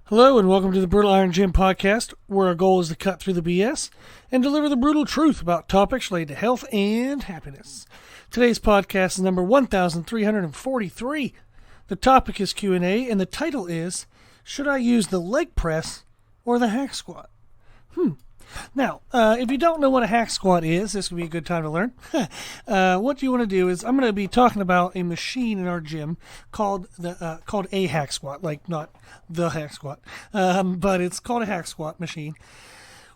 Hello and welcome to the Brutal Iron Gym podcast, where our goal is to cut through the BS and deliver the brutal truth about topics related to health and happiness. Today's podcast is number 1343. The topic is Q&A and the title is, Should I use the leg press or the hack squat? Now, if you don't know what a hack squat is, this would be a good time to learn. What you want to do is, I'm going to be talking about a machine in our gym called a hack squat, like not the hack squat, but it's called a hack squat machine.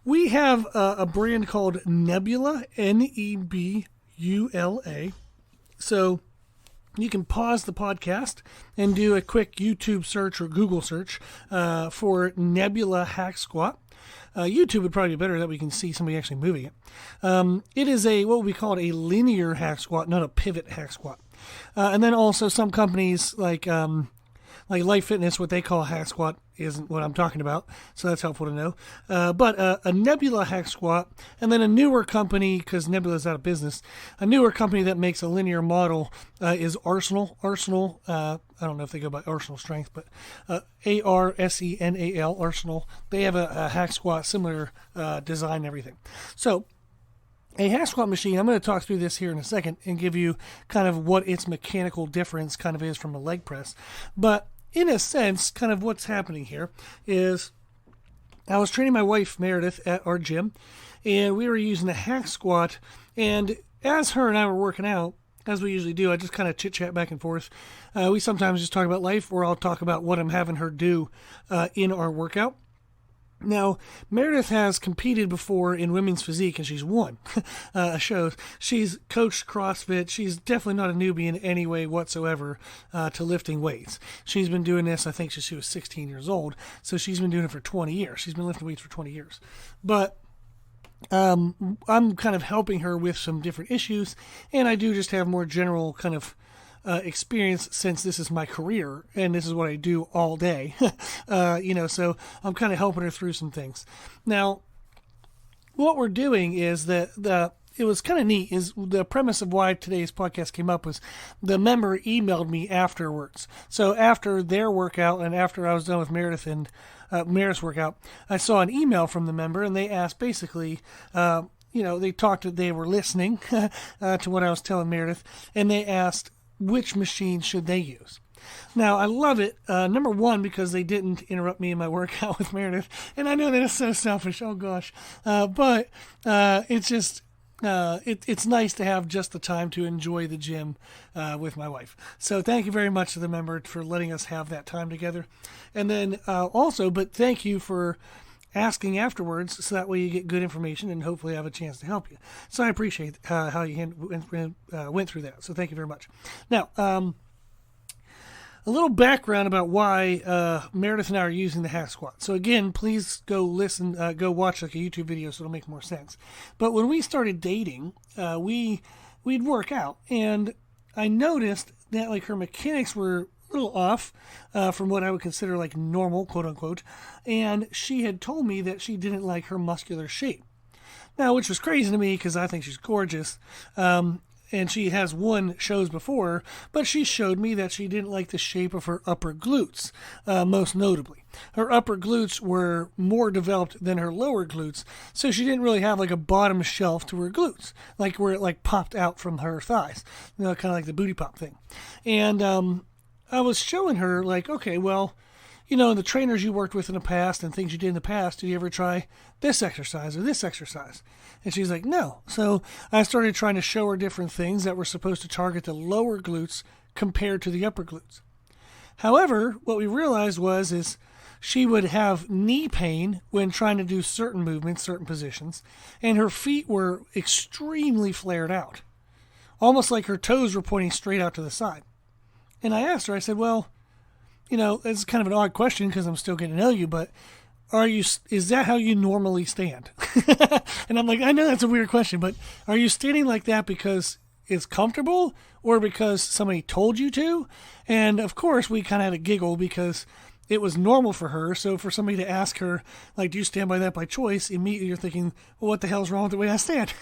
We have a brand called Nebula, Nebula. So you can pause the podcast and do a quick YouTube search or Google search for Nebula hack squat. YouTube would probably be better that we can see somebody actually moving it. It is what we call a linear hack squat, not a pivot hack squat. And then also some companies like Life Fitness, what they call a hack squat isn't what I'm talking about, so that's helpful to know. But a Nebula hack squat, and then a newer company, because Nebula's out of business, a newer company that makes a linear model is Arsenal. Arsenal, I don't know if they go by Arsenal Strength, but Arsenal, Arsenal. They have a hack squat, similar design and everything. So a hack squat machine, I'm going to talk through this here in a second and give you kind of what its mechanical difference kind of is from a leg press. But in a sense, kind of what's happening here is I was training my wife, Meredith, at our gym, and we were using a hack squat. And as her and I were working out, as we usually do, I just kind of chit-chat back and forth. We sometimes just talk about life, or I'll talk about what I'm having her do in our workout. Now, Meredith has competed before in women's physique, and she's won shows. She's coached CrossFit. She's definitely not a newbie in any way whatsoever to lifting weights. She's been doing this, I think, since she was 16 years old, so she's been doing it for 20 years. She's been lifting weights for 20 years. But I'm kind of helping her with some different issues, and I do just have more general kind of experience since this is my career and this is what I do all day. So I'm kind of helping her through some things. Now, what we're doing is that it was kind of neat, is the premise of why today's podcast came up was the member emailed me afterwards. So after their workout and after I was done with Meredith and Meredith's workout, I saw an email from the member, and they asked basically, they were listening to what I was telling Meredith, and they asked, which machine should they use? Now, I love it, number one, because they didn't interrupt me in my workout with Meredith, and I know that is so selfish, oh gosh, but it's just, it's nice to have just the time to enjoy the gym with my wife. So thank you very much to the member for letting us have that time together. And then but thank you for asking afterwards, so that way you get good information and hopefully have a chance to help you. So I appreciate how you went through that. So thank you very much. Now, a little background about why Meredith and I are using the hack squat. So again, please go watch like a YouTube video so it'll make more sense. But when we started dating, we'd work out, and I noticed that like her mechanics were little off from what I would consider like normal, quote unquote, and she had told me that she didn't like her muscular shape. Now, which was crazy to me because I think she's gorgeous, and she has won shows before, but she showed me that she didn't like the shape of her upper glutes, most notably. Her upper glutes were more developed than her lower glutes, so she didn't really have like a bottom shelf to her glutes, like where it like popped out from her thighs, kind of like the booty pop thing. And I was showing her, like, okay, well, the trainers you worked with in the past and things you did in the past, did you ever try this exercise or this exercise? And she's like, no. So I started trying to show her different things that were supposed to target the lower glutes compared to the upper glutes. However, what we realized is she would have knee pain when trying to do certain movements, certain positions, and her feet were extremely flared out, almost like her toes were pointing straight out to the side. And I asked her, I said, well, it's kind of an odd question because I'm still getting to know you, but is that how you normally stand? And I'm like, I know that's a weird question, but are you standing like that because it's comfortable or because somebody told you to? And of course, we kind of had a giggle because it was normal for her. So for somebody to ask her, like, do you stand by that by choice? Immediately you're thinking, well, what the hell's wrong with the way I stand?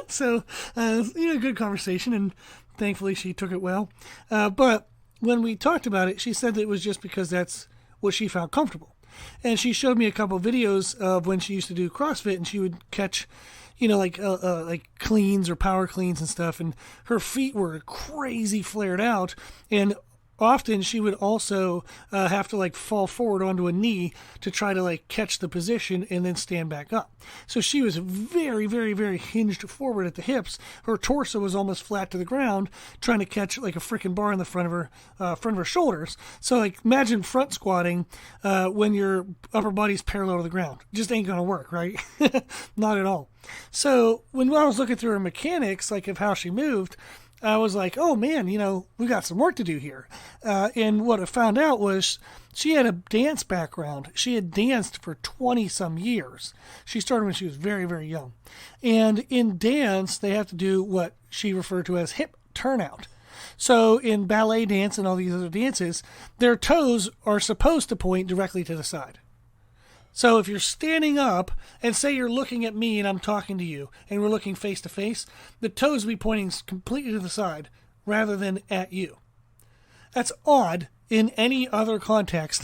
So, good conversation. And thankfully she took it well. But when we talked about it, she said that it was just because that's what she found comfortable. And she showed me a couple of videos of when she used to do CrossFit, and she would catch, like cleans or power cleans and stuff, and her feet were crazy flared out, and often she would also have to like fall forward onto a knee to try to like catch the position and then stand back up. So she was very, very, very hinged forward at the hips. Her torso was almost flat to the ground, trying to catch like a freaking bar in the front of her shoulders. So like imagine front squatting when your upper body's parallel to the ground. Just ain't gonna work, right? Not at all. So when I was looking through her mechanics, like of how she moved, I was like, oh man, we got some work to do here. And what I found out was she had a dance background. She had danced for 20 some years. She started when she was very, very young. And in dance, they have to do what she referred to as hip turnout. So in ballet dance and all these other dances, their toes are supposed to point directly to the side. So if you're standing up and say you're looking at me and I'm talking to you and we're looking face to face, the toes will be pointing completely to the side rather than at you. That's odd in any other context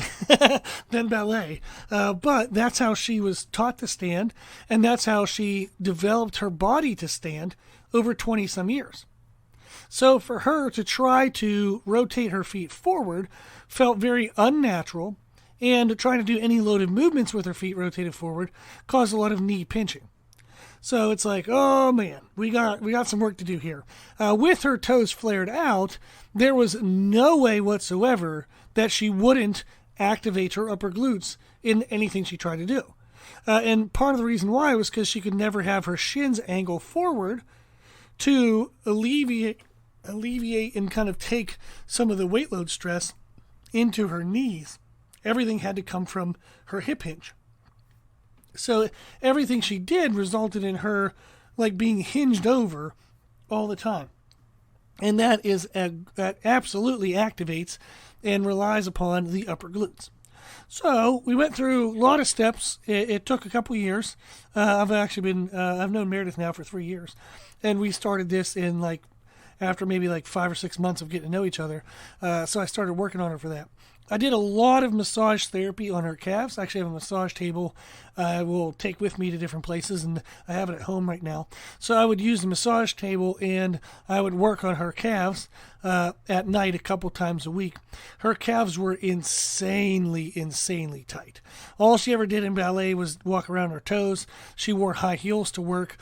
than ballet, but that's how she was taught to stand, and that's how she developed her body to stand over 20 some years. So for her to try to rotate her feet forward felt very unnatural, and trying to do any loaded movements with her feet rotated forward caused a lot of knee pinching. So it's like, oh man, we got some work to do here. With her toes flared out, there was no way whatsoever that she wouldn't activate her upper glutes in anything she tried to do. And part of the reason why was because she could never have her shins angle forward to alleviate and kind of take some of the weight load stress into her knees. Everything had to come from her hip hinge. So everything she did resulted in her like being hinged over all the time. And that absolutely activates and relies upon the upper glutes. So we went through a lot of steps. It took a couple years. I've known Meredith now for 3 years. And we started this in after maybe 5 or 6 months of getting to know each other. So I started working on her for that. I did a lot of massage therapy on her calves. I actually have a massage table I will take with me to different places, and I have it at home right now. So I would use the massage table, and I would work on her calves at night a couple times a week. Her calves were insanely tight. All she ever did in ballet was walk around her toes. She wore high heels to work.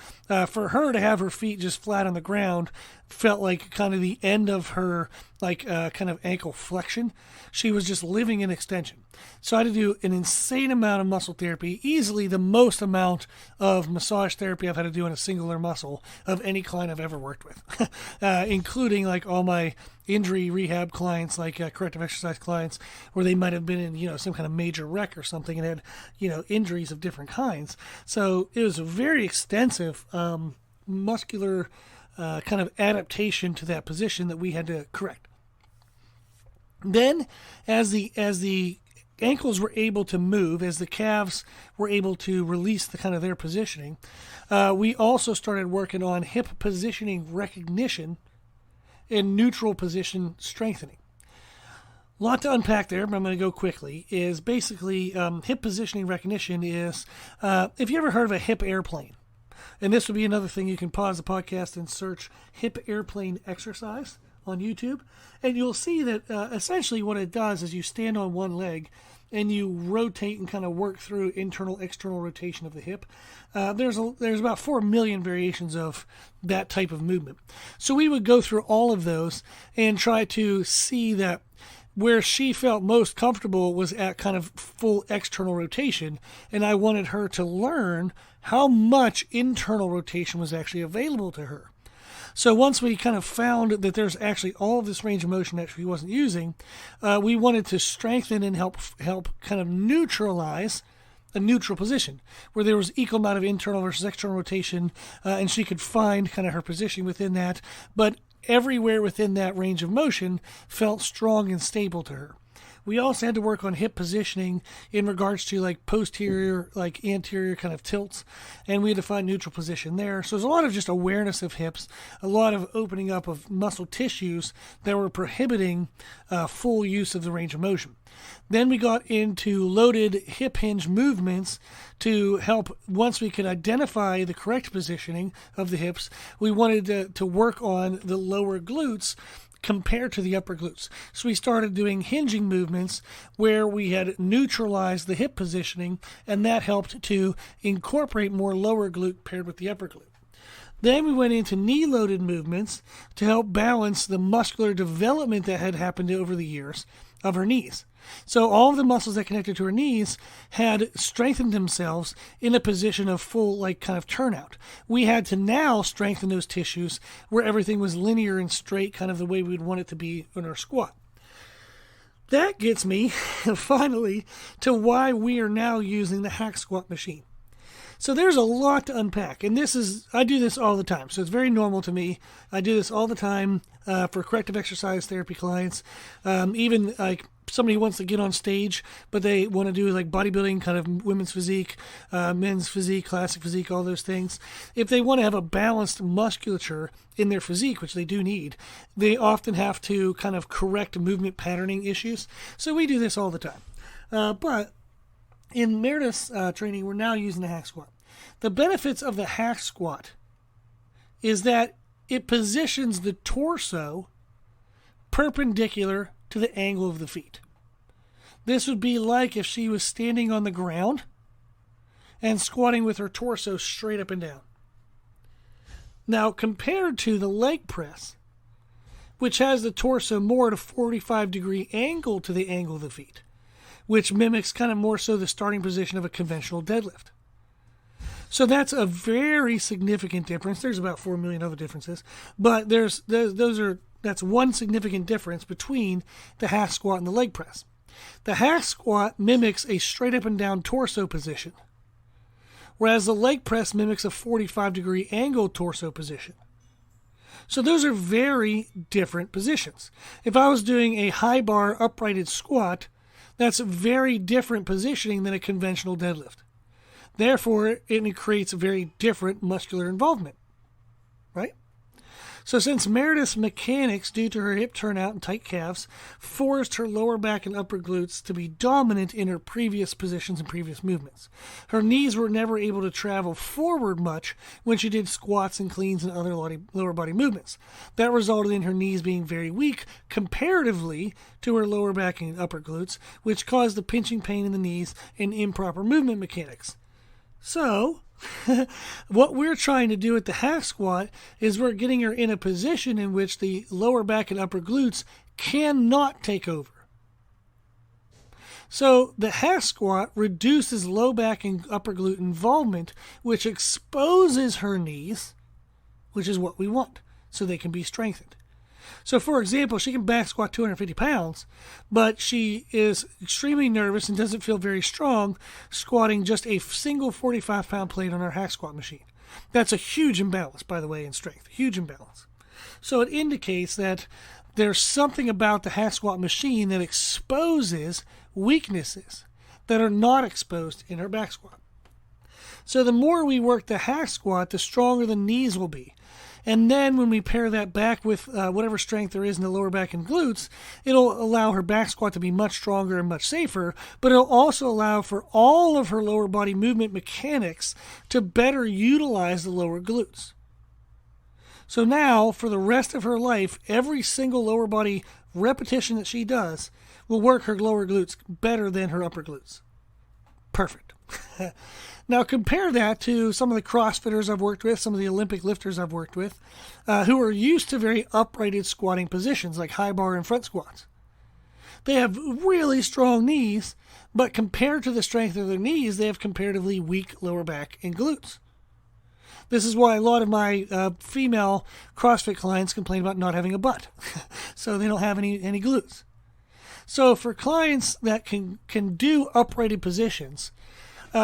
For her to have her feet just flat on the ground felt like kind of the end of her kind of ankle flexion. She was just living in extension. So I had to do an insane amount of muscle therapy, easily the most amount of massage therapy I've had to do on a singular muscle of any client I've ever worked with, including all my injury rehab clients, corrective exercise clients, where they might have been in, some kind of major wreck or something and had, injuries of different kinds. So it was a very extensive muscular kind of adaptation to that position that we had to correct. Then, as the ankles were able to move, as the calves were able to release the kind of their positioning, we also started working on hip positioning recognition and neutral position strengthening. A lot to unpack there, but I'm going to go quickly. Is basically hip positioning recognition is, if you ever heard of a hip airplane, and this would be another thing, you can pause the podcast and search hip airplane exercise on YouTube, and you'll see that essentially what it does is you stand on one leg and you rotate and kind of work through internal external rotation of the hip. There's about 4 million variations of that type of movement. So we would go through all of those and try to see that where she felt most comfortable was at kind of full external rotation, and I wanted her to learn how much internal rotation was actually available to her. So once we kind of found that there's actually all of this range of motion that she wasn't using, we wanted to strengthen and help kind of neutralize a neutral position where there was equal amount of internal versus external rotation, and she could find kind of her position within that, but everywhere within that range of motion felt strong and stable to her. We also had to work on hip positioning in regards to like posterior, like anterior kind of tilts, and we had to find neutral position there. So there's a lot of just awareness of hips, a lot of opening up of muscle tissues that were prohibiting full use of the range of motion. Then we got into loaded hip hinge movements to help, once we could identify the correct positioning of the hips, we wanted to work on the lower glutes compared to the upper glutes. So we started doing hinging movements where we had neutralized the hip positioning, and that helped to incorporate more lower glute paired with the upper glute. Then we went into knee-loaded movements to help balance the muscular development that had happened over the years of her knees. So all of the muscles that connected to her knees had strengthened themselves in a position of full, like, kind of turnout. We had to now strengthen those tissues where everything was linear and straight, kind of the way we'd want it to be in our squat. That gets me, finally, to why we are now using the hack squat machine. So there's a lot to unpack, and I do this all the time, so it's very normal to me. I do this all the time for corrective exercise therapy clients, even like somebody who wants to get on stage, but they want to do like bodybuilding, kind of women's physique, men's physique, classic physique, all those things. If they want to have a balanced musculature in their physique, which they do need, they often have to kind of correct movement patterning issues. So we do this all the time. But in Meredith's training, we're now using the hack squat. The benefits of the hack squat is that it positions the torso perpendicular to the angle of the feet. This would be like if she was standing on the ground and squatting with her torso straight up and down. Now, compared to the leg press, which has the torso more at a 45-degree angle to the angle of the feet, which mimics kind of more so the starting position of a conventional deadlift. So that's a very significant difference. There's about 4 million other differences, but that's one significant difference between the hack squat and the leg press. The hack squat mimics a straight up and down torso position, whereas the leg press mimics a 45-degree angle torso position. So those are very different positions. If I was doing a high bar uprighted squat, that's a very different positioning than a conventional deadlift. Therefore, it creates a very different muscular involvement, right? So since Meredith's mechanics, due to her hip turnout and tight calves, forced her lower back and upper glutes to be dominant in her previous positions and previous movements, her knees were never able to travel forward much when she did squats and cleans and other lower body movements. That resulted in her knees being very weak comparatively to her lower back and upper glutes, which caused the pinching pain in the knees and improper movement mechanics. So, what we're trying to do at the hack squat is we're getting her in a position in which the lower back and upper glutes cannot take over. So the hack squat reduces low back and upper glute involvement, which exposes her knees, which is what we want, so they can be strengthened. So, for example, she can back squat 250 pounds, but she is extremely nervous and doesn't feel very strong squatting just a single 45-pound plate on her hack squat machine. That's a huge imbalance, by the way, in strength. Huge imbalance. So it indicates that there's something about the hack squat machine that exposes weaknesses that are not exposed in her back squat. So the more we work the hack squat, the stronger the knees will be. And then when we pair that back with whatever strength there is in the lower back and glutes, it'll allow her back squat to be much stronger and much safer, but it'll also allow for all of her lower body movement mechanics to better utilize the lower glutes. So now, for the rest of her life, every single lower body repetition that she does will work her lower glutes better than her upper glutes. Perfect. Now compare that to some of the CrossFitters I've worked with, some of the Olympic lifters I've worked with, who are used to very uprighted squatting positions like high bar and front squats. They have really strong knees, but compared to the strength of their knees, they have comparatively weak lower back and glutes. This is why a lot of my female CrossFit clients complain about not having a butt, so they don't have any glutes. So for clients that can do uprighted positions,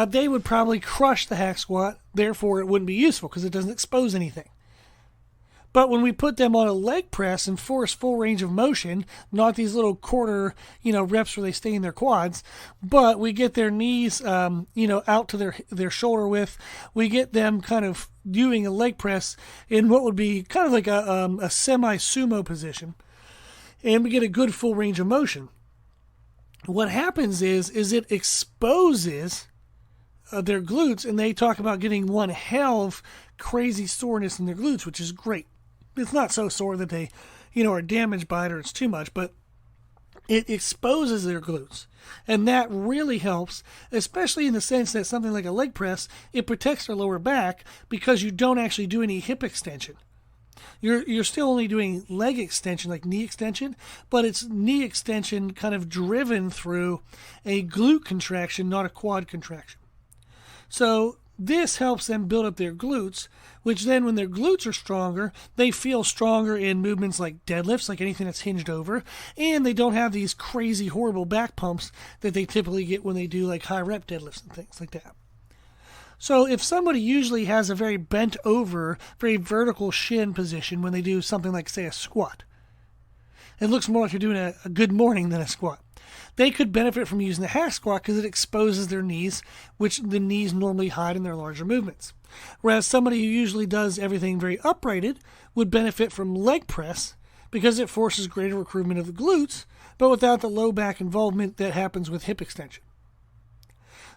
they would probably crush the hack squat, therefore it wouldn't be useful because it doesn't expose anything. But when we put them on a leg press and force full range of motion, not these little quarter, reps where they stay in their quads, but we get their knees, out to their shoulder width. We get them kind of doing a leg press in what would be kind of like a semi-sumo position, and we get a good full range of motion. What happens is it exposes their glutes, and they talk about getting one hell of crazy soreness in their glutes, which is great. It's not so sore that they, are damaged by it or it's too much, but it exposes their glutes. And that really helps, especially in the sense that something like a leg press, it protects their lower back because you don't actually do any hip extension. You're still only doing leg extension, like knee extension, but it's knee extension kind of driven through a glute contraction, not a quad contraction. So this helps them build up their glutes, which then when their glutes are stronger, they feel stronger in movements like deadlifts, like anything that's hinged over, and they don't have these crazy, horrible back pumps that they typically get when they do like high rep deadlifts and things like that. So if somebody usually has a very bent over, very vertical shin position when they do something like, say, a squat, it looks more like you're doing a good morning than a squat. They could benefit from using the hack squat because it exposes their knees, which the knees normally hide in their larger movements. Whereas somebody who usually does everything very uprighted would benefit from leg press because it forces greater recruitment of the glutes, but without the low back involvement that happens with hip extension.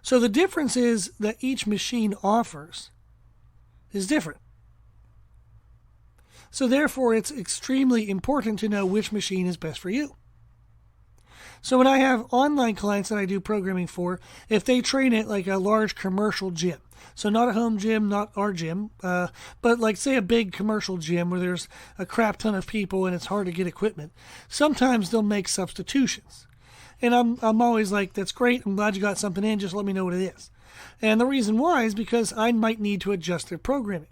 So the difference is that each machine offers is different. So therefore, it's extremely important to know which machine is best for you. So when I have online clients that I do programming for, if they train at like a large commercial gym, so not a home gym, not our gym, but like say a big commercial gym where there's a crap ton of people and it's hard to get equipment, sometimes they'll make substitutions. And I'm always like, that's great, I'm glad you got something in, just let me know what it is. And the reason why is because I might need to adjust their programming.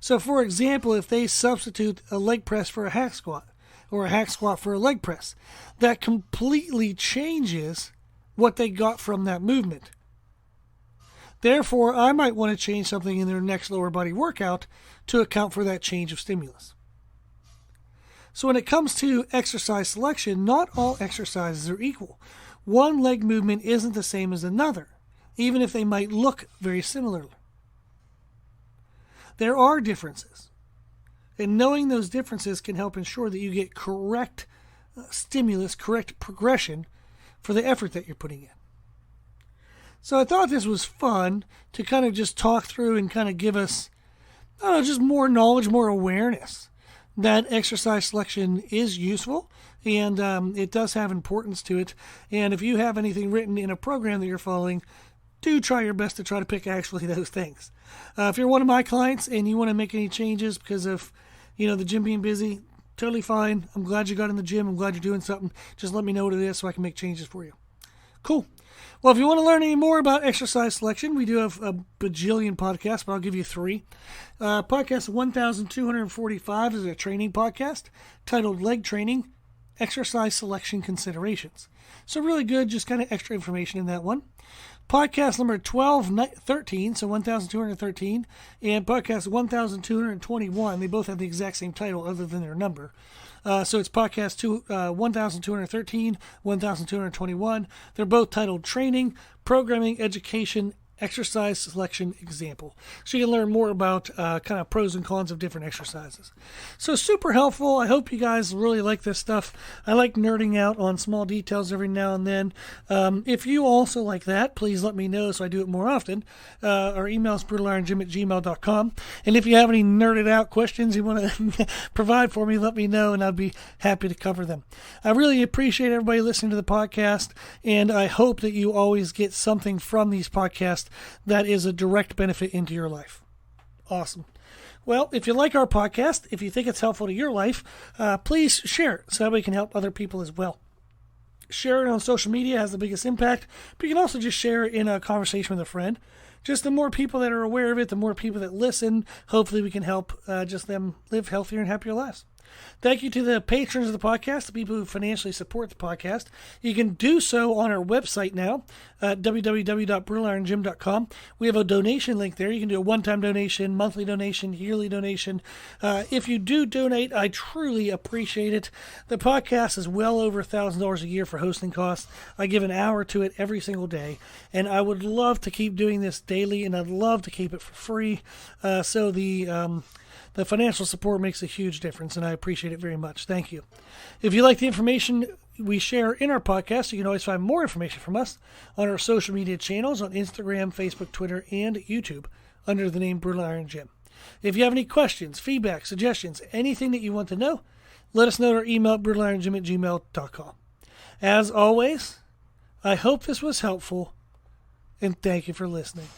So for example, if they substitute a leg press for a hack squat, or a hack squat for a leg press, that completely changes what they got from that movement. Therefore, I might want to change something in their next lower body workout to account for that change of stimulus. So when it comes to exercise selection, not all exercises are equal. One leg movement isn't the same as another, even if they might look very similarly. There are differences. And knowing those differences can help ensure that you get correct stimulus, correct progression for the effort that you're putting in. So I thought this was fun to kind of just talk through and kind of give us, just more knowledge, more awareness that exercise selection is useful and it does have importance to it. And if you have anything written in a program that you're following, do try your best to try to pick actually those things. If you're one of my clients and you want to make any changes because of the gym being busy, totally fine. I'm glad you got in the gym. I'm glad you're doing something. Just let me know what it is so I can make changes for you. Cool. Well, if you want to learn any more about exercise selection, we do have a bajillion podcasts, but I'll give you 3. Podcast 1245 is a training podcast titled Leg Training, Exercise Selection Considerations. So really good, just kind of extra information in that one. Podcast number 1213, so 1213, and podcast 1221. They both have the exact same title other than their number. So it's podcast 1213, 1221. They're both titled Training, Programming, Education, Exercise Selection Example. So you can learn more about kind of pros and cons of different exercises. So super helpful. I hope you guys really like this stuff. I like nerding out on small details every now and then. If you also like that, please let me know so I do it more often. Our email is brutalirongym@gmail.com. And if you have any nerded out questions you want to provide for me, let me know and I'd be happy to cover them. I really appreciate everybody listening to the podcast, and I hope that you always get something from these podcasts that is a direct benefit into your life. Awesome. Well, if you like our podcast, if you think it's helpful to your life, please share it so that we can help other people as well. Share it on social media has the biggest impact, but you can also just share it in a conversation with a friend. Just the more people that are aware of it, the more people that listen, hopefully we can help just them live healthier and happier lives. Thank you to the patrons of the podcast, the people who financially support the podcast. You can do so on our website now, www.brutalirongym.com. We have a donation link there. You can do a one-time donation, monthly donation, yearly donation. If you do donate, I truly appreciate it. The podcast is well over $1,000 a year for hosting costs. I give an hour to it every single day, and I would love to keep doing this daily, and I'd love to keep it for free. So the financial support makes a huge difference, and I appreciate it very much. Thank you. If you like the information we share in our podcast, you can always find more information from us on our social media channels on Instagram, Facebook, Twitter, and YouTube under the name Brutal Iron Gym. If you have any questions, feedback, suggestions, anything that you want to know, let us know at our email, brutalirongym@gmail.com. As always, I hope this was helpful, and thank you for listening.